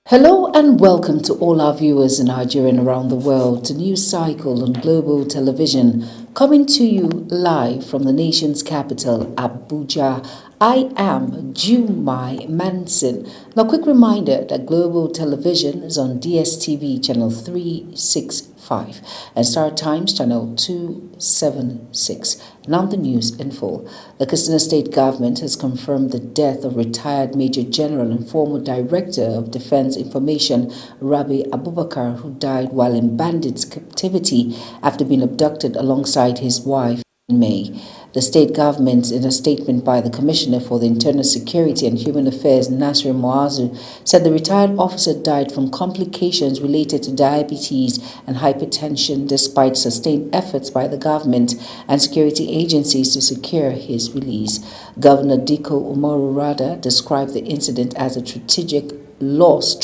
Hello and welcome to all our viewers in Nigeria and around the world to News Cycle on Global Television, coming to you live from the nation's capital, Abuja. I am Jumai Manson. Now, quick reminder that Global Television is on DSTV channel 365 and Star Times channel 276. Now the news in full. The Katsina State government has confirmed the death of retired Major General and former Director of Defense Information Rabi Abubakar, who died while in bandits' captivity after being abducted alongside his wife in May. The state government, in a statement by the Commissioner for the Internal Security and Human Affairs, Nasir Moazu, said the retired officer died from complications related to diabetes and hypertension despite sustained efforts by the government and security agencies to secure his release. Governor Diko Umaru Rada described the incident as a tragic loss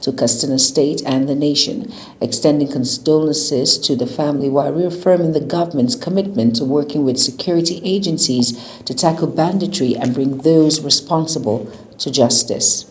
to Katsina State and the nation, extending condolences to the family while reaffirming the government's commitment to working with security agencies to tackle banditry and bring those responsible to justice.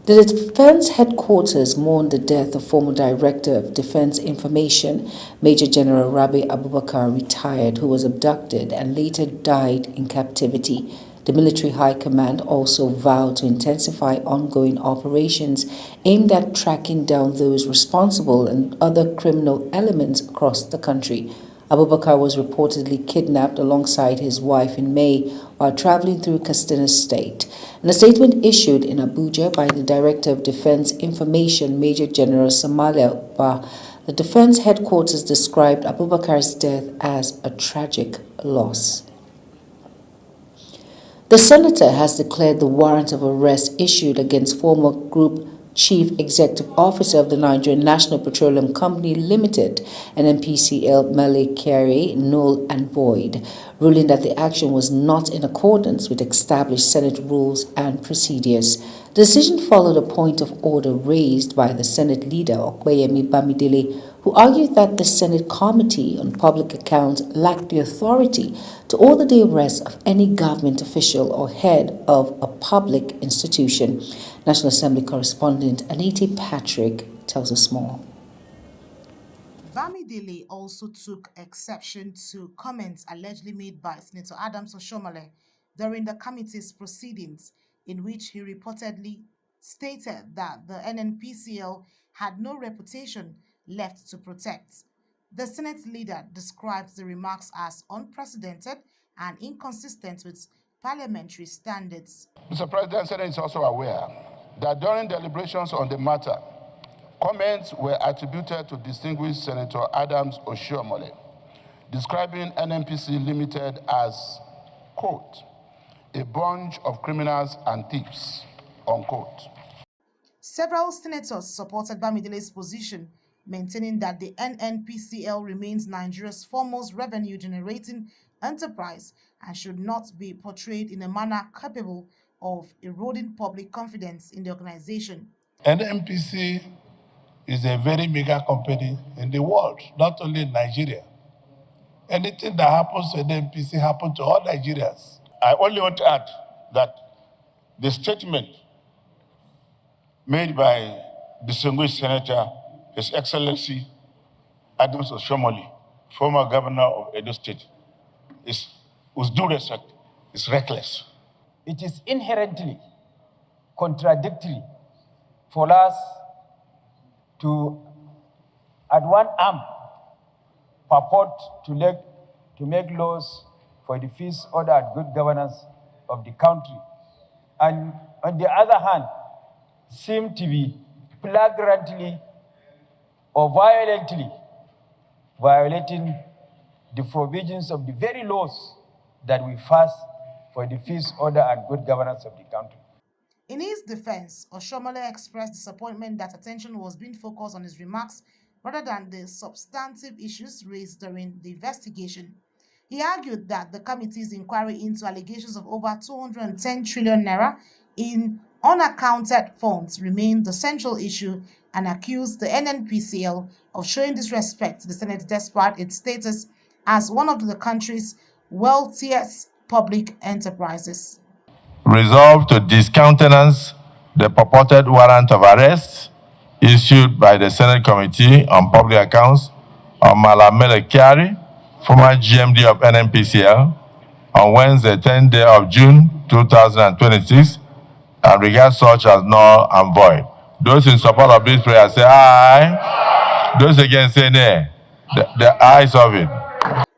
The Defense Headquarters mourned the death of former Director of Defense Information, Major General Rabi Abubakar, retired, who was abducted and later died in captivity. The Military High Command also vowed to intensify ongoing operations aimed at tracking down those responsible and other criminal elements across the country. Abubakar was reportedly kidnapped alongside his wife in May while traveling through Katsina State. In a statement issued in Abuja by the Director of Defense Information, Major General Samalia Uba, the Defense Headquarters described Abubakar's death as a tragic loss. The senator has declared the warrant of arrest issued against former Group Chief Executive Officer of the Nigerian National Petroleum Company Limited, NNPCL, Mele Kyari, null and void, ruling that the action was not in accordance with established Senate rules and procedures. The decision followed a point of order raised by the Senate leader, Okweyemi Bamidele, who argued that the Senate Committee on Public Accounts lacked the authority to order the arrest of any government official or head of a public institution. National Assembly correspondent Anita Patrick tells us more. Bamidele also took exception to comments allegedly made by Senator Adams Oshomole during the committee's proceedings, in which he reportedly stated that the NNPCL had no reputation left to protect. The Senate leader described the remarks as unprecedented and inconsistent with parliamentary standards. Mr. President, Senate is also aware that during deliberations on the matter, comments were attributed to distinguished Senator Adams Oshiomhole, describing NNPC Limited as, quote, a bunch of criminals and thieves, unquote. Several senators supported Bamidele's position, maintaining that the NNPCL remains Nigeria's foremost revenue-generating enterprise and should not be portrayed in a manner capable of eroding public confidence in the organization. NNPC is a very mega company in the world, not only in Nigeria. Anything that happens to NNPC happens to all Nigerians. I only want to add that the statement made by distinguished Senator, His Excellency Adams Oshomole, former governor of Edo State, is, with due respect, is reckless. It is inherently contradictory for us to, at one arm, purport to make laws for the peace, order, and good governance of the country, and on the other hand, seem to be flagrantly or violently violating the provisions of the very laws that we pass for the peace, order, and good governance of the country. In his defense, Oshomole expressed disappointment that attention was being focused on his remarks rather than the substantive issues raised during the investigation. He argued that the committee's inquiry into allegations of over 210 trillion naira in unaccounted funds remained the central issue and accused the NNPCL of showing disrespect to the Senate despite its status as one of the country's wealthiest public enterprises. Resolved to discountenance the purported warrant of arrest issued by the Senate Committee on Public Accounts on Malamele Kyari, former GMD of NNPCL, on Wednesday, 10th day of June 2026, and regard such as null and void. Those in support of this prayer say aye. Those against say nay. The ayes of it.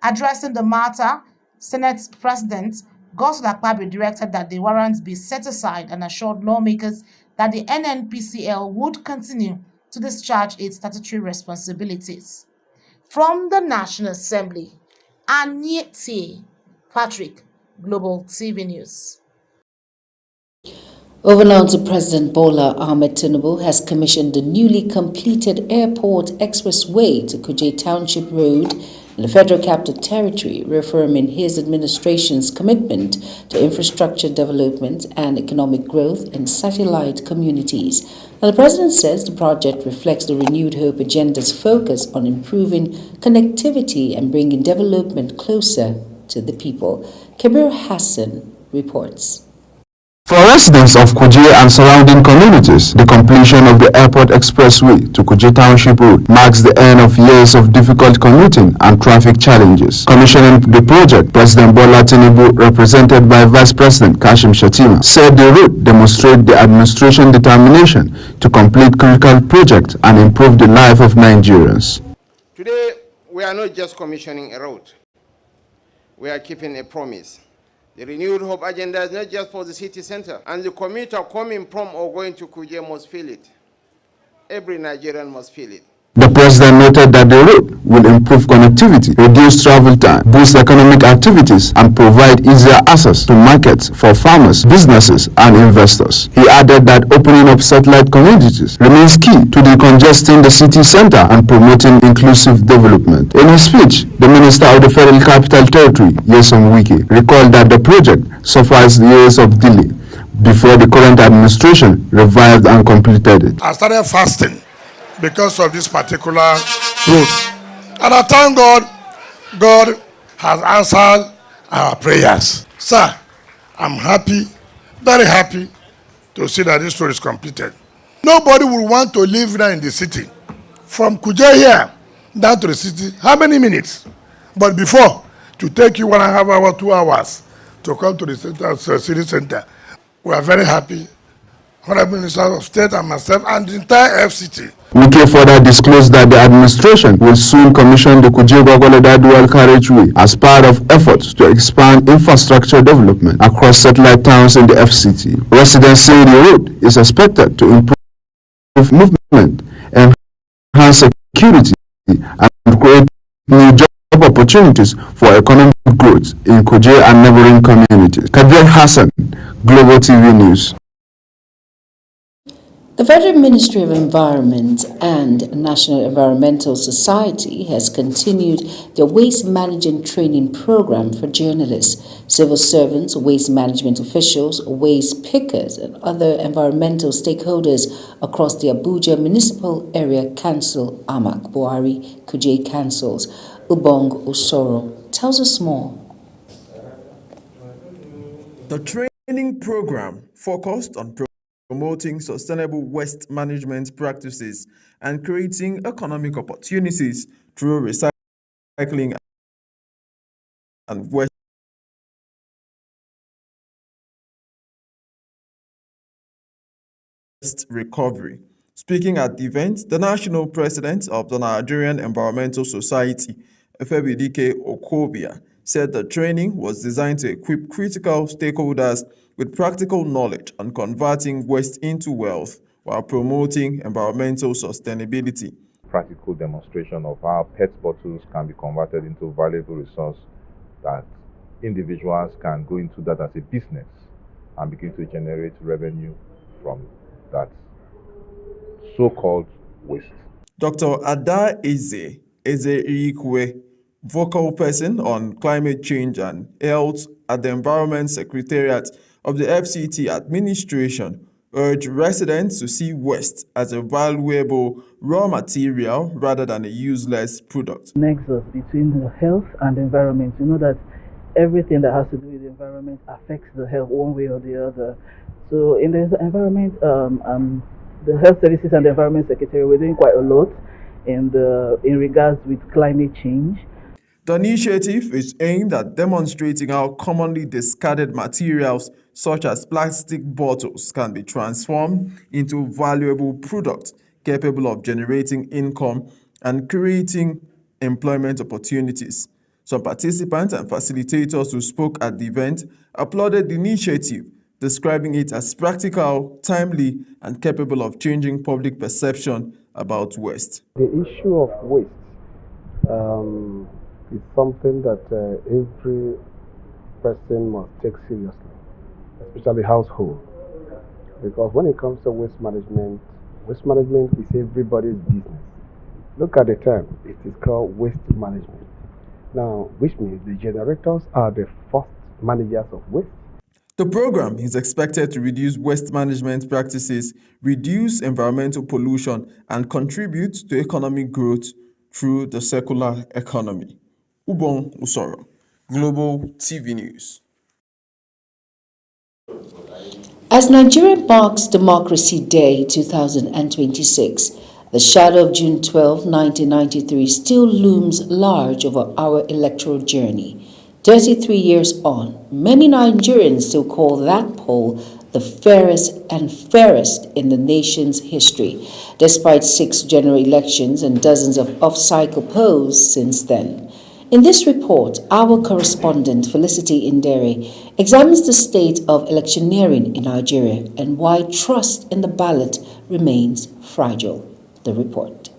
Addressing the matter, Senate President Godswill Akpabio directed that the warrants be set aside and assured lawmakers that the NNPCL would continue to discharge its statutory responsibilities. From the National Assembly, Anyete Patrick, Global TV News. Over now to President Bola Ahmed Tinubu has commissioned the newly completed Airport Expressway to Kuje Township Road in the Federal Capital Territory, reaffirming his administration's commitment to infrastructure development and economic growth in satellite communities. Now, the President says the project reflects the Renewed Hope agenda's focus on improving connectivity and bringing development closer to the people. Kabir Hassan reports. For residents of Kuje and surrounding communities, the completion of the Airport Expressway to Kuje Township Road marks the end of years of difficult commuting and traffic challenges. Commissioning the project, President Bola Tinubu, represented by Vice President Kashim Shettima, said the road demonstrates the administration's determination to complete critical projects and improve the life of Nigerians. Today, we are not just commissioning a road. We are keeping a promise. The Renewed Hope agenda is not just for the city center, and the commuter coming from or going to Kuje must feel it. Every Nigerian must feel it. The President noted that the road will improve connectivity, reduce travel time, boost economic activities, and provide easier access to markets for farmers, businesses, and investors. He added that opening up satellite communities remains key to decongesting the city center and promoting inclusive development. In his speech, the Minister of the Federal Capital Territory, Nyesom Wike, recalled that the project suffers years of delay before the current administration revived and completed it. I started fasting because of this particular road. And I thank God, God has answered our prayers. Sir, I'm happy, very happy to see that this road is completed. Nobody will want to live now in the city. From Kuje here, down to the city, how many minutes? But before, to take you 1.5 hours, 2 hours to come to the center, city center, we are very happy. Honorable Minister of State and myself and the entire FCT. Wike further disclosed that the administration will soon commission the Kuje-Gwagwalada dual carriageway as part of efforts to expand infrastructure development across satellite towns in the FCT. Residents say the road is expected to improve movement, enhance security, and create new job opportunities for economic growth in Kuje and neighboring communities. Kabir Hassan, Global TV News. The Federal Ministry of Environment and National Environmental Society has continued their waste management training program for journalists, civil servants, waste management officials, waste pickers, and other environmental stakeholders across the Abuja Municipal Area Council, Amak Buhari, Kuje Councils. Ubong Osoro tells us more. The training program focused on promoting sustainable waste management practices and creating economic opportunities through recycling and waste recovery. Speaking at the event, the national president of the Nigerian Environmental Society, Efebidike Okobia, said the training was designed to equip critical stakeholders with practical knowledge on converting waste into wealth while promoting environmental sustainability. Practical demonstration of how PET bottles can be converted into valuable resource that individuals can go into that as a business and begin to generate revenue from that so-called waste. Dr. Ada Eze Irikwe, vocal person on climate change and health at the Environment Secretariat of the FCT administration, urged residents to see waste as a valuable raw material rather than a useless product. Nexus between the health and the environment. You know that everything that has to do with the environment affects the health one way or the other. So in the environment, the Health Services and the Environment Secretary, we're doing quite a lot in regards with climate change. The initiative is aimed at demonstrating how commonly discarded materials such as plastic bottles can be transformed into valuable products capable of generating income and creating employment opportunities. Some participants and facilitators who spoke at the event applauded the initiative, describing it as practical, timely, and capable of changing public perception about waste. The issue of waste is something that every person must take seriously, especially household. Because when it comes to waste management is everybody's business. Look at the term, it is called waste management. Now, which means the generators are the first managers of waste. The program is expected to reduce waste management practices, reduce environmental pollution, and contribute to economic growth through the circular economy. Ubong Usoro, Global TV News. As Nigeria marks Democracy Day 2026, the shadow of June 12, 1993 still looms large over our electoral journey. 33 years on, many Nigerians still call that poll the fairest in the nation's history, despite 6 general elections and dozens of off-cycle polls since then. In this report, our correspondent Felicity Indere examines the state of electioneering in Nigeria and why trust in the ballot remains fragile. The report.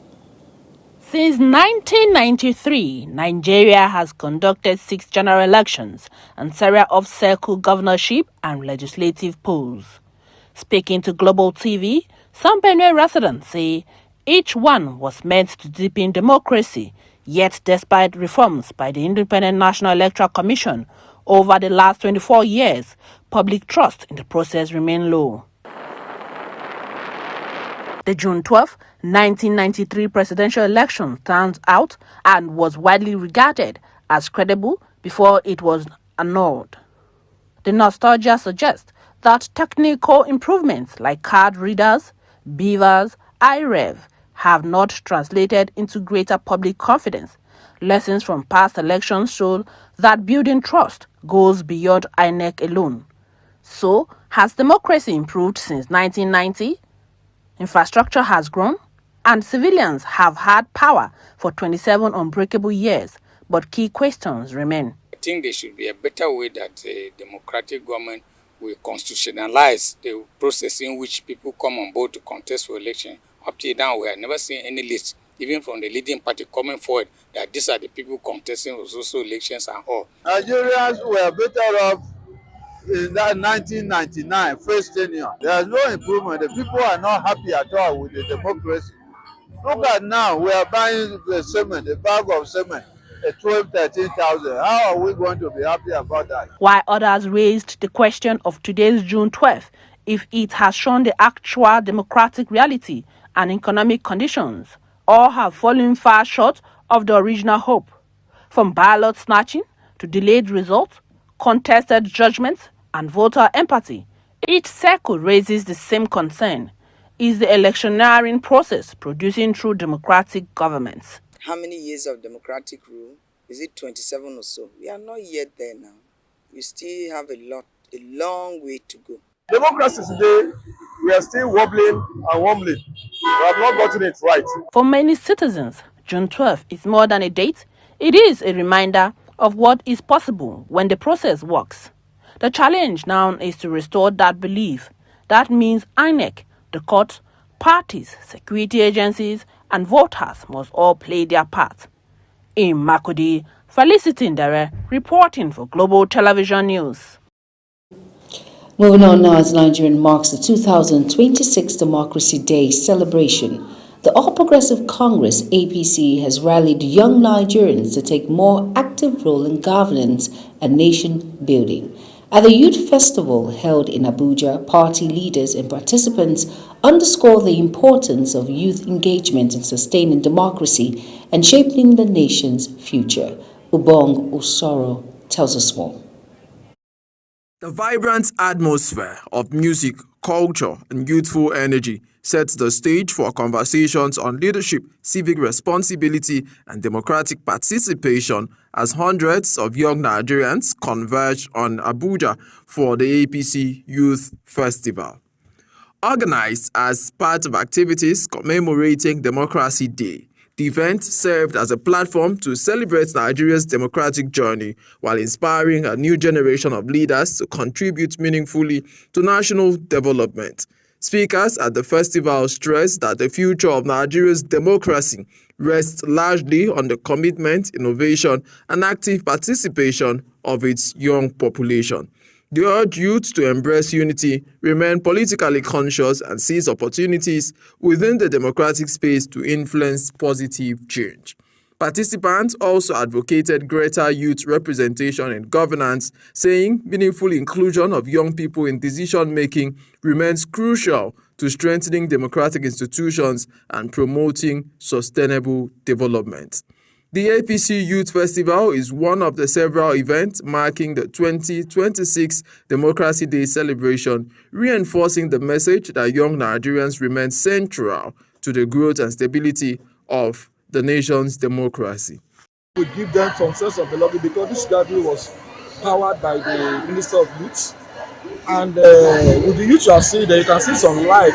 Since 1993, Nigeria has conducted 6 general elections and several off-cycle governorship and legislative polls. Speaking to Global TV, some Benue residents say each one was meant to deepen democracy, yet despite reforms by the Independent National Electoral Commission over the last 24 years, public trust in the process remained low. The June 12, 1993 presidential election stands out and was widely regarded as credible before it was annulled. The nostalgia suggests that technical improvements like card readers, beavers, iRev have not translated into greater public confidence. Lessons from past elections show that building trust goes beyond INEC alone. So, has democracy improved since 1990? Infrastructure has grown, and civilians have had power for 27 unbreakable years, but key questions remain. I think there should be a better way that a democratic government will constitutionalize the process in which people come on board to contest for election. Up till now, we have never seen any list, even from the leading party, coming forward that these are the people contesting for social elections and all. Nigerians were better off in that 1999 first tenure. There is no improvement. The people are not happy at all with the democracy. Look at now, we are buying the cement, a bag of cement, at 12,000–13,000. How are we going to be happy about that? While others raised the question of today's June 12th, if it has shown the actual democratic reality and economic conditions, all have fallen far short of the original hope. From ballot snatching to delayed results, contested judgments, and voter empathy, each cycle raises the same concern. Is the electioneering process producing true democratic governments? How many years of democratic rule? Is it 27 or so? We are not yet there now. We still have a long way to go. Democracy today, we are still wobbling and wobbling. We have not gotten it right. For many citizens, June 12th is more than a date. It is a reminder of what is possible when the process works. The challenge now is to restore that belief. That means INEC, the court, parties, security agencies, and voters must all play their part. In Makurdi, Felicity Indere reporting for Global Television News. Moving on now, as Nigeria marks the 2026 Democracy Day celebration, the All Progressive Congress (APC) has rallied young Nigerians to take more active role in governance and nation building. At the Youth Festival held in Abuja, party leaders and participants underscore the importance of youth engagement in sustaining democracy and shaping the nation's future. Ubong Usoro tells us more. The vibrant atmosphere of music, culture, and youthful energy sets the stage for conversations on leadership, civic responsibility, and democratic participation as hundreds of young Nigerians converge on Abuja for the APC Youth Festival. Organized as part of activities commemorating Democracy Day, the event served as a platform to celebrate Nigeria's democratic journey while inspiring a new generation of leaders to contribute meaningfully to national development. Speakers at the festival stressed that the future of Nigeria's democracy rests largely on the commitment, innovation, and active participation of its young population. They urge youth to embrace unity, remain politically conscious, and seize opportunities within the democratic space to influence positive change. Participants also advocated greater youth representation in governance, saying meaningful inclusion of young people in decision-making remains crucial to strengthening democratic institutions and promoting sustainable development. The APC Youth Festival is one of the several events marking the 2026 Democracy Day celebration, reinforcing the message that young Nigerians remain central to the growth and stability of the nation's democracy. We give them some sense of belonging because this gathering was powered by the Minister of Youth. And with the youth you are seeing there, you can see some life.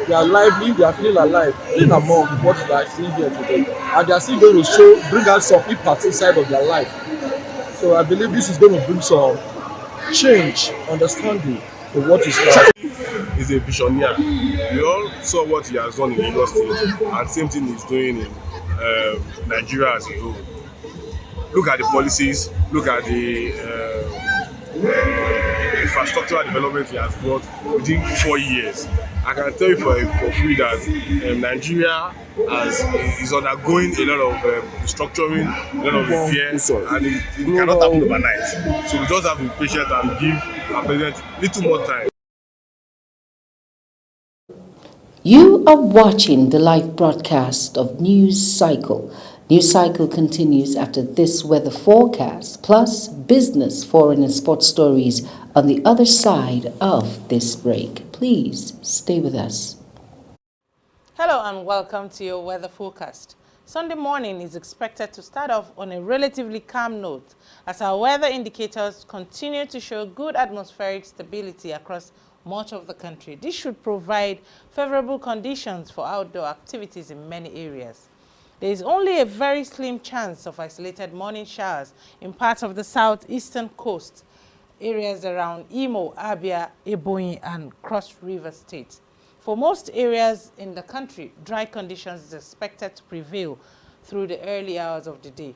They are lively, they are feeling alive, in among what they are seeing here today. And they are still going to bring out some impact inside of their life. So I believe this is going to bring some change, understanding of what is life. He's a visionary. We all saw what he has done in Lagos State, and same thing he's doing in Nigeria as a whole. Look at the policies, look at the infrastructural development he has brought within 4 years. I can tell you for free that Nigeria is undergoing a lot of restructuring, a lot of repairs, and it cannot happen overnight. So we just have to be patient and give our president a little more time. You are watching the live broadcast of News Cycle. News Cycle continues after this weather forecast, plus business, foreign and sports stories on the other side of this break. Please stay with us. Hello and welcome to your weather forecast. Sunday morning is expected to start off on a relatively calm note as our weather indicators continue to show good atmospheric stability across much of the country. This should provide favorable conditions for outdoor activities in many areas. There is only a very slim chance of isolated morning showers in parts of the southeastern coast, areas around Imo, Abia, Ebonyi, and Cross River states. For most areas in the country, dry conditions is expected to prevail through the early hours of the day.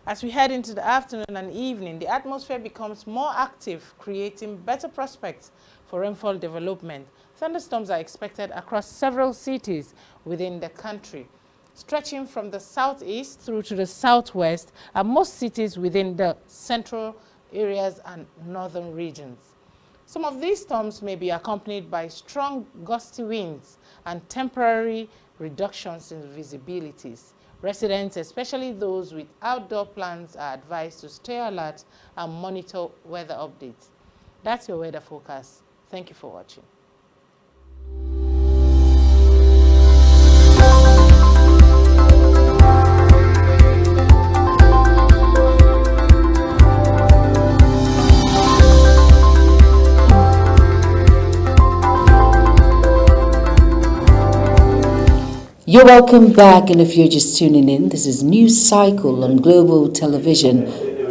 As we head into the afternoon and evening, the atmosphere becomes more active, creating better prospects for rainfall development. Thunderstorms are expected across several cities within the country, stretching from the southeast through to the southwest and most cities within the central areas and northern regions. Some of these storms may be accompanied by strong gusty winds and temporary reductions in visibilities. Residents, especially those with outdoor plans, are advised to stay alert and monitor weather updates. That's your weather forecast. Thank you for watching. You're welcome back, and if you're just tuning in, this is News Cycle on Global Television.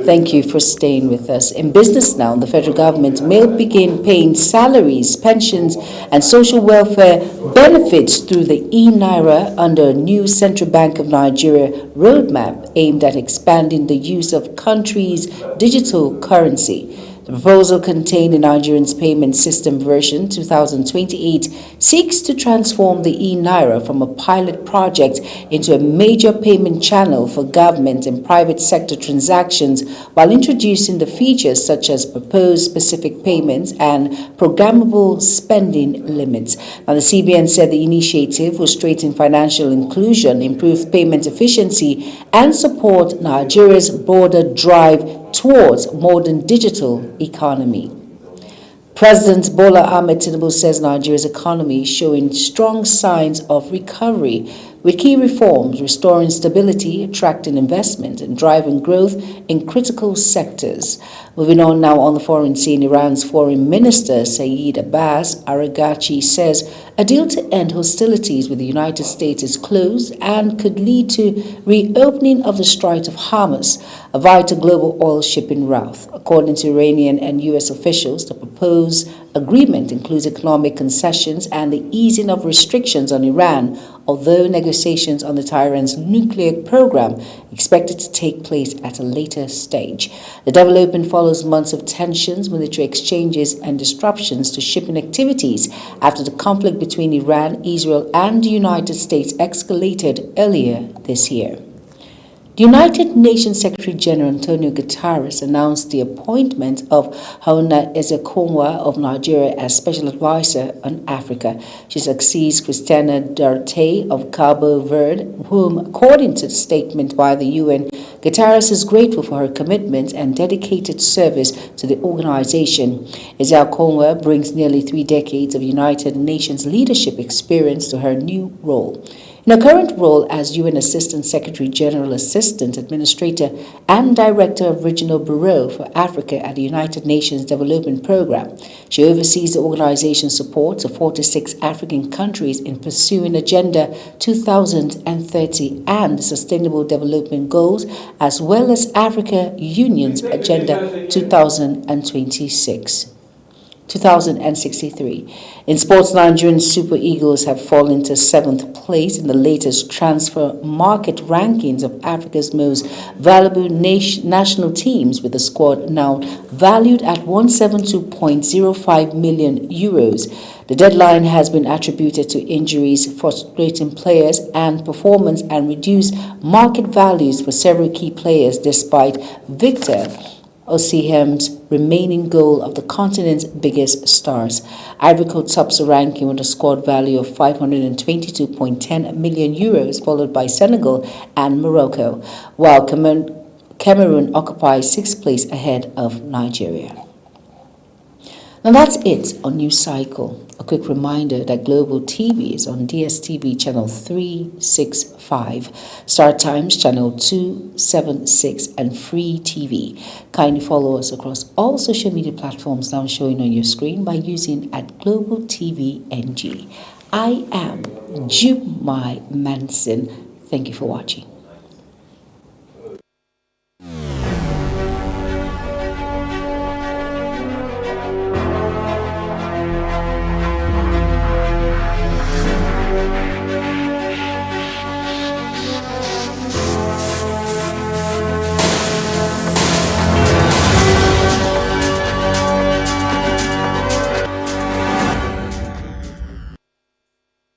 Thank you for staying with us. In business now, the federal government may begin paying salaries, pensions, and social welfare benefits through the e-Naira under a new Central Bank of Nigeria roadmap aimed at expanding the use of country's digital currency. The proposal contained in Nigerian's payment system version 2028 seeks to transform the e-Naira from a pilot project into a major payment channel for government and private sector transactions while introducing the features such as proposed specific payments and programmable spending limits. Now, the CBN said the initiative will strengthen financial inclusion, improve payment efficiency, and support Nigeria's broader drive towards modern digital economy. President Bola Ahmed Tinubu says Nigeria's economy is showing strong signs of recovery, with key reforms restoring stability, attracting investment, and driving growth in critical sectors. Moving on now on the foreign scene, Iran's Foreign Minister Saeed Abbas Araghchi says a deal to end hostilities with the United States is close and could lead to reopening of the Strait of Hormuz, a vital global oil shipping route. According to Iranian and U.S. officials, the proposed agreement includes economic concessions and the easing of restrictions on Iran, although negotiations on the Tehran's nuclear program expected to take place at a later stage. The development follows months of tensions, military exchanges, and disruptions to shipping activities after the conflict between Iran, Israel, and the United States escalated earlier this year. The United Nations Secretary General Antonio Guterres announced the appointment of Haruna Ezekonwa of Nigeria as Special Advisor on Africa. She succeeds Christina Duarte of Cabo Verde, whom, according to the statement by the UN, Guterres is grateful for her commitment and dedicated service to the organization. Ezekonwa brings nearly 3 decades of United Nations leadership experience to her new role. In her current role as UN Assistant Secretary General, Assistant Administrator, and Director of Regional Bureau for Africa at the United Nations Development Programme, she oversees the organization's support to 46 African countries in pursuing Agenda 2030 and the Sustainable Development Goals, as well as Africa Union's Agenda 2063. In sports, Nigerian Super Eagles have fallen to 7th place in the latest transfer market rankings of Africa's most valuable national teams, with the squad now valued at €172.05 million. The deadline has been attributed to injuries, frustrating players, and performance and reduced market values for several key players, despite Victor Osimhen's remaining goal of the continent's biggest stars. Ivory Coast tops the ranking with a squad value of €522.10 million, followed by Senegal and Morocco, while Cameroon occupies 6th place ahead of Nigeria. Now that's it on News Cycle. A quick reminder that Global TV is on DSTV channel 365, Star Times channel 276, and Free TV. Kindly follow us across all social media platforms now showing on your screen by using @Global TV NG. I am Jumai Manson. Thank you for watching.